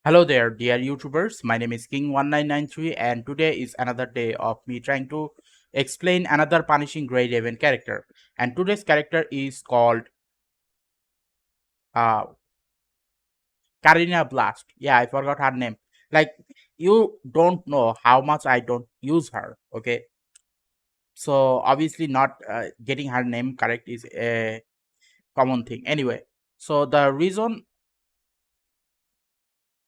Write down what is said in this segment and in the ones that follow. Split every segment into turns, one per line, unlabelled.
Hello there, dear YouTubers. My name is King1993, and today is another day of me trying to explain another punishing Grey Raven character. And today's character is called uh, Karina Blast. Yeah, I forgot her name. Like, you don't know how much I don't use her, okay? So, obviously, not getting her name correct is a common thing. Anyway, so the reason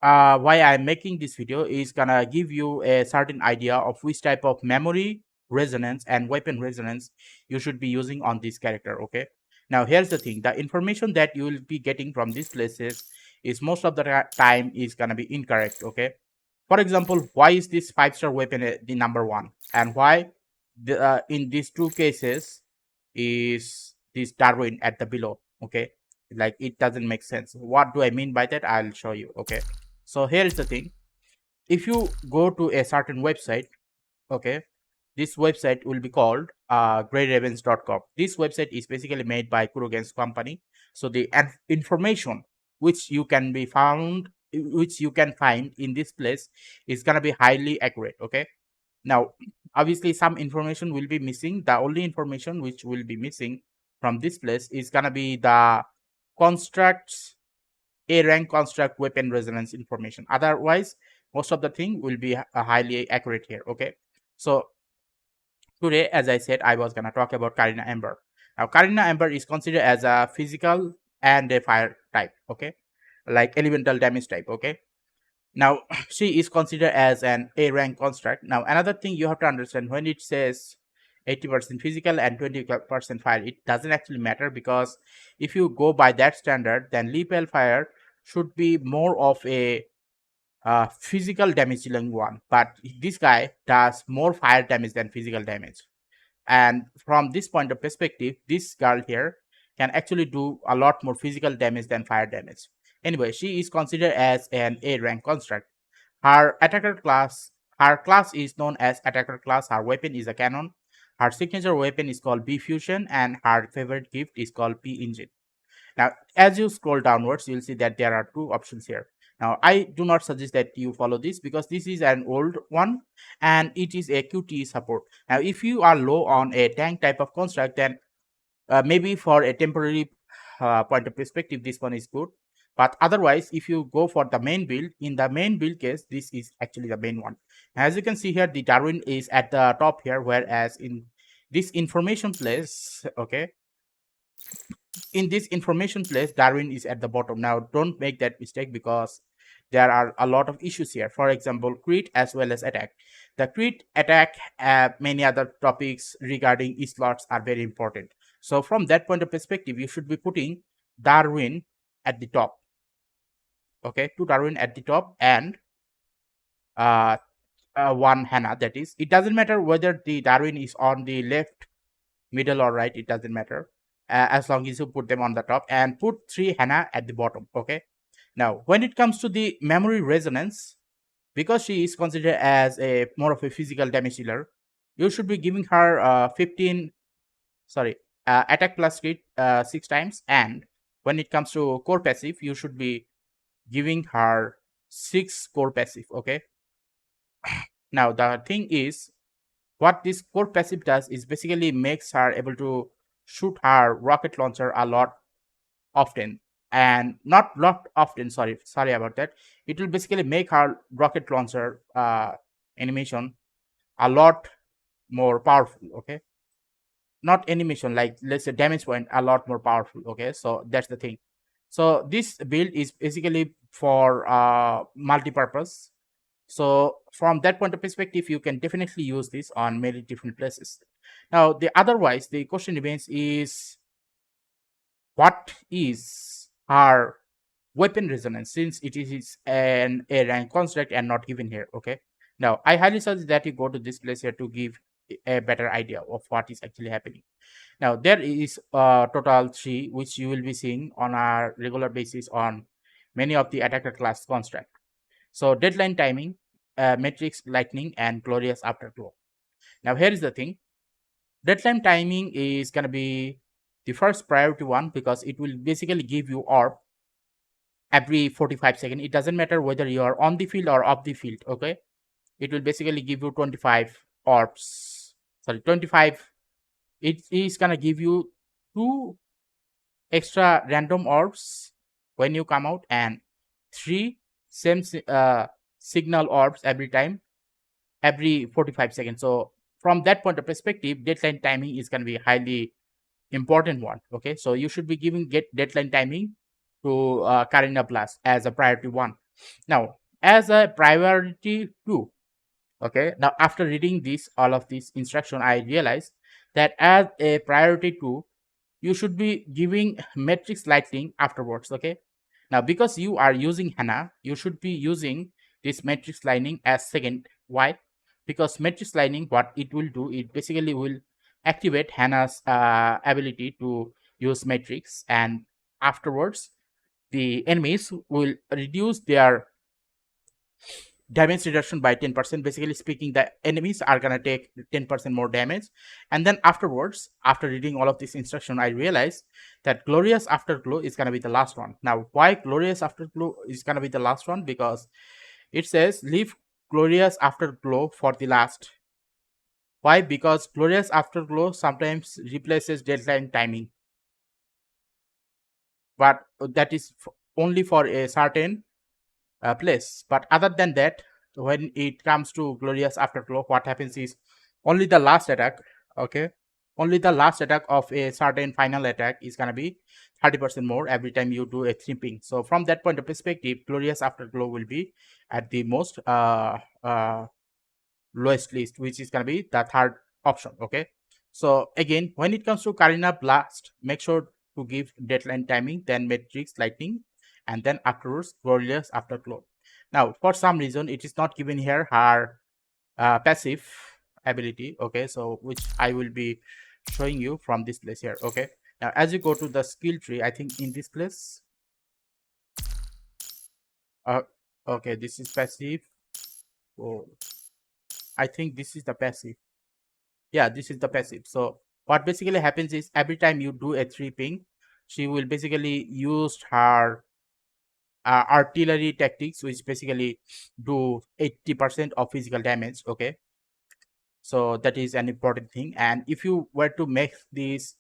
why I'm making this video is gonna give you a certain idea of which type of memory resonance and weapon resonance you should be using on this character. Okay, now here's the thing: the information that you will be getting from these places is most of the time is gonna be incorrect. Okay, for example, why is this 5-star weapon the number one, and why in these two cases is this Darwin at the below? Okay, like it doesn't make sense. What do I mean by that? I'll show you. Okay, so here is the thing: if you go to a certain website, okay, this website will be called greyravens.com. This website is basically made by Kurogen's company. So the information which you can be found, which you can find in this place is gonna be highly accurate. Okay. Now, obviously, some information will be missing. The only information which will be missing from this place is gonna be the constructs, A rank construct weapon resonance information. Otherwise, most of the thing will be highly accurate here. Okay. So today, as I said, I was gonna talk about Karina Amber. Now, Karina Amber is considered as a physical and a fire type. Okay, like elemental damage type. Okay. Now, she is considered as an A rank construct. Now, another thing you have to understand, when it says 80% physical and 20% fire, it doesn't actually matter, because if you go by that standard, then lethal fire should be more of a physical damage dealing one. But this guy does more fire damage than physical damage. And from this point of perspective, this girl here can actually do a lot more physical damage than fire damage. Anyway, she is considered as an A rank construct. Her attacker class, her class is known as attacker class. Her weapon is a cannon. Her signature weapon is called B fusion, and her favorite gift is called P engine. Now, as you scroll downwards, you'll see that there are two options here. Now, I do not suggest that you follow this, because this is an old one and it is a QTE support. Now, if you are low on a tank type of construct, then maybe for a temporary point of perspective, this one is good. But otherwise, if you go for the main build, in the main build case, this is actually the main one. As you can see here, the Darwin is at the top here, whereas in this information place, okay, in this information place, Darwin is at the bottom. Now, don't make that mistake, because there are a lot of issues here. For example, crit as well as attack. The crit, attack, many other topics regarding slots are very important. So from that point of perspective, you should be putting Darwin at the top. Okay, to Darwin at the top, and uh, one Hannah. That is, it doesn't matter whether the Darwin is on the left, middle, or right. It doesn't matter, as long as you put them on the top, and put 3 Hannah at the bottom. Okay. Now, when it comes to the memory resonance, because she is considered as a more of a physical damage dealer, you should be giving her 15, sorry, attack plus crit 6 times. And when it comes to core passive, you should be giving her 6 core passive. Okay. Now, the thing is, what this core passive does is basically makes her able to shoot her rocket launcher a lot often, and not lot often, sorry about that. It will basically make her rocket launcher animation a lot more powerful. Okay, not animation, like let's say damage point, a lot more powerful. Okay, so that's the thing. So this build is basically for multi-purpose. So from that point of perspective, you can definitely use this on many different places. Now, otherwise, the question remains is, what is our weapon resonance, since it is an A rank construct and not even here. Okay. Now, I highly suggest that you go to this place here to give a better idea of what is actually happening. Now, there is total 3, which you will be seeing on a regular basis on many of the attacker class construct. So, deadline timing, matrix lightning, and glorious afterglow. Now, here is the thing: deadline timing is going to be the first priority one, because it will basically give you orb, every 45 seconds. It doesn't matter whether you are on the field or off the field. Okay, it will basically give you 25 orbs. Sorry, 25. It is gonna give you two extra random orbs when you come out, and three same signal orbs every time, every 45 seconds. So from that point of perspective, deadline timing is going to be highly important one. Okay, so you should be giving get deadline timing to Karina Blast as a priority one. Now, as a priority two, okay, now after reading this all of this instruction, I realized that as a priority two, you should be giving matrix lightning afterwards. Okay, now because you are using Hannah, you should be using this matrix lightning as second. Why? Because matrix lightning, what it will do, it basically will activate Hannah's ability to use matrix, and afterwards the enemies will reduce their damage reduction by 10%. Basically speaking, the enemies are gonna take 10% more damage. And then afterwards, after reading all of this instruction, I realized that Glorious Afterglow is gonna be the last one. Now, why Glorious Afterglow is gonna be the last one? Because it says leave Glorious Afterglow for the last. Why? Because Glorious Afterglow sometimes replaces deadline timing, but that is only for a certain place. But other than that, when it comes to Glorious Afterglow, what happens is only the last attack. Okay, only the last attack of a certain final attack is gonna be 30% more every time you do a 3 ping. So from that point of perspective, Glorious Afterglow will be at the most lowest list, which is gonna be the third option. Okay, so again, when it comes to Karina Blast, make sure to give deadline timing, then Matrix Lightning, and then afterwards Glorious Afterglow. Now, for some reason, it is not given here her passive ability. Okay, so which I will be showing you from this place here. Okay, now as you go to the skill tree, I think in this place, uh, okay, this is passive. Oh, I think this is the passive. Yeah, this is the passive. So what basically happens is every time you do a 3 ping, she will basically use her artillery tactics, which basically do 80% of physical damage. Okay, so that is an important thing. And if you were to make this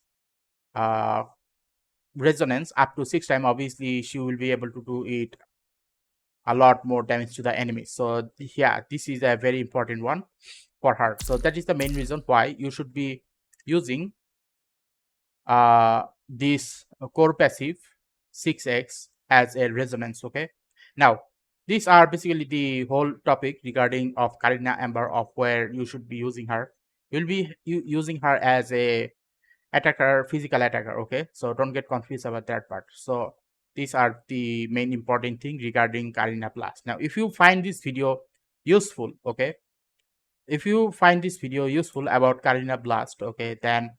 uh, resonance up to 6 times, obviously she will be able to do it a lot more damage to the enemy. So yeah, this is a very important one for her. So that is the main reason why you should be using this core passive 6x as a resonance. Okay, now these are basically the whole topic regarding of Karina Amber, of where you should be using her. You'll be using her as a attacker, physical attacker. Okay, so don't get confused about that part. So these are the main important thing regarding Karina Plus. Now if you find this video useful, okay, if you find this video useful about Karina Blast, okay, then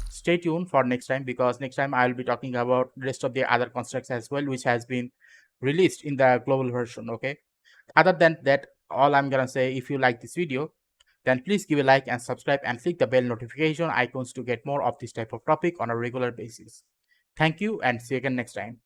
stay tuned for next time, because next time I'll be talking about rest of the other constructs as well, which has been released in the global version. Okay, other than that, all I'm gonna say, if you like this video, then please give a like and subscribe and click the bell notification icons to get more of this type of topic on a regular basis. Thank you, and see you again next time.